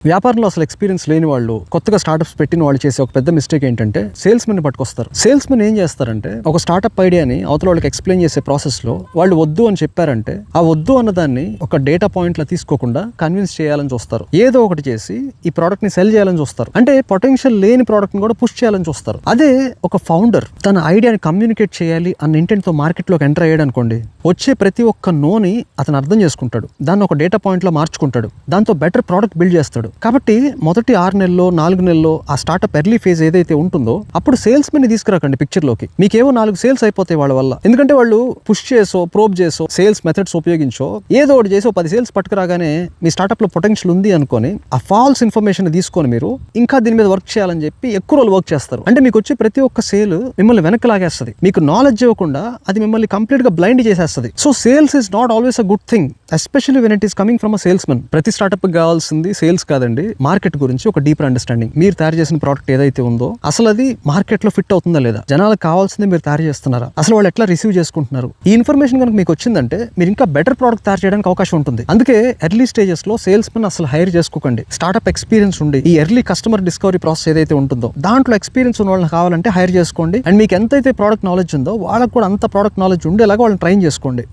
వ్యాపారంలో అసలు ఎక్స్పీరియన్స్ లేని వాళ్ళు, కొత్తగా స్టార్టప్స్ పెట్టిన వాళ్ళు చేసే ఒక పెద్ద మిస్టేక్ ఏంటంటే సేల్స్ మెన్ పట్టుకొస్తారు. సేల్స్ మెన్ ఏం చేస్తారంటే ఒక స్టార్టప్ ఐడియాని అవతల వాళ్ళకి ఎక్స్ప్లెయిన్ చేసే ప్రాసెస్ లో వాళ్ళు వద్దు అని చెప్పారంటే ఆ వద్దు అన్నదాన్ని ఒక డేటా పాయింట్ లా తీసుకోకుండా కన్విన్స్ చేయాలని చూస్తారు. ఏదో ఒకటి చేసి ఈ ప్రోడక్ట్ ని సెల్ చేయాలని చూస్తారు. అంటే పొటెన్షియల్ లేని ప్రోడక్ట్ ని కూడా పుష్ చేయాలని చూస్తారు. అదే ఒక ఫౌండర్ తన ఐడియాని కమ్యూనికేట్ చేయాలి అన్న ఇంటెంట్ తో మార్కెట్ లోకి ఎంటర్ అయ్యాడు అనుకోండి, వచ్చే ప్రతి ఒక్క నోని అతను అర్థం చేసుకుంటాడు, దాన్ని ఒక డేటా పాయింట్ లో మార్చుకుంటాడు, దాంతో బెటర్ ప్రోడక్ట్ బిల్డ్ చేస్తాడు. కాబట్టి మొదటి 6 నెలల్లో 4 నెలల్లో ఆ స్టార్ట్అప్ ఎర్లీ ఫేజ్ ఏదైతే ఉంటుందో అప్పుడు సేల్స్ మెన్ తీసుకురాకండి పిక్చర్ లోకి. మీకేవో 4 సేల్స్ అయిపోతాయి వాళ్ళ వల్ల. ఎందుకంటే వాళ్ళు పుష్ చేసో ప్రోబ్ చేసో సేల్స్ మెథడ్స్ ఉపయోగించో ఏదో ఒకటి చేసి 10 సేల్స్ పట్టుకురాగానే మీ స్టార్ట్అప్ లో పొటెన్షియల్ ఉంది అనుకొని ఆ ఫాల్స్ ఇన్ఫర్మేషన్ తీసుకొని మీరు ఇంకా దీని మీద వర్క్ చేయాలని చెప్పి ఎక్కువ రోజులు వర్క్ చేస్తారు. అంటే మీకు వచ్చే ప్రతి ఒక్క సేల్ మిమ్మల్ని వెనక్కి లాగేస్తుంది. మీకు నాలెడ్జ్ ఇవ్వకుండా అది మిమ్మల్ని కంప్లీట్ గా బ్లైండ్ చేసేస్తుంది. So sales is not always a good thing, especially when it is coming from a sales men. ప్రతి స్టార్ట్అప్ కావాల్సింది సేల్స్ కాదండి, మార్కెట్ గురించి ఒక డీపర్ అండర్స్టాండింగ్. మీరు తయారు చేసిన ప్రోడక్ట్ ఏదైతే ఉందో అసలు అది మార్కెట్ లో ఫిట్ అవుతుందా లేదా, జనాలకు కావాల్సింది మీరు తయారు చేస్తున్నారా, అసలు వాళ్ళు ఎట్లా రిసీవ్ చేసుకుంటున్నారు, ఈ ఇన్ఫర్మేషన్ కనుక మీకు వచ్చిందంటే మీరు ఇంకా బెటర్ ప్రోడక్ట్ తయారు చేయడానికి అవకాశం ఉంటుంది. అందుకే ఎర్లీ స్టేజెస్ లో సేల్స్ మెన్ అసలు హైర్ చేసుకోకండి. స్టార్ట్అప్ ఎక్స్పీరియన్స్ ఉండి ఈ ఎర్లీ కస్టమర్ డిస్కవరీ ప్రాసెస్ ఏదైతే ఉంటుందో దాంట్లో ఎక్స్పీరియన్స్ ఉన్న వాళ్ళని కావాలంటే హైర్ చేసుకోండి. అండ్ మీకు ఎంతైతే ప్రోడక్ట్ నాలెడ్జ్ ఉందో వాళ్ళకి కూడా అంత ప్రోడక్ట్ నాలెడ్జ్ ఉండేలాగా వాళ్ళని ట్రైన్ చేసుకోండి.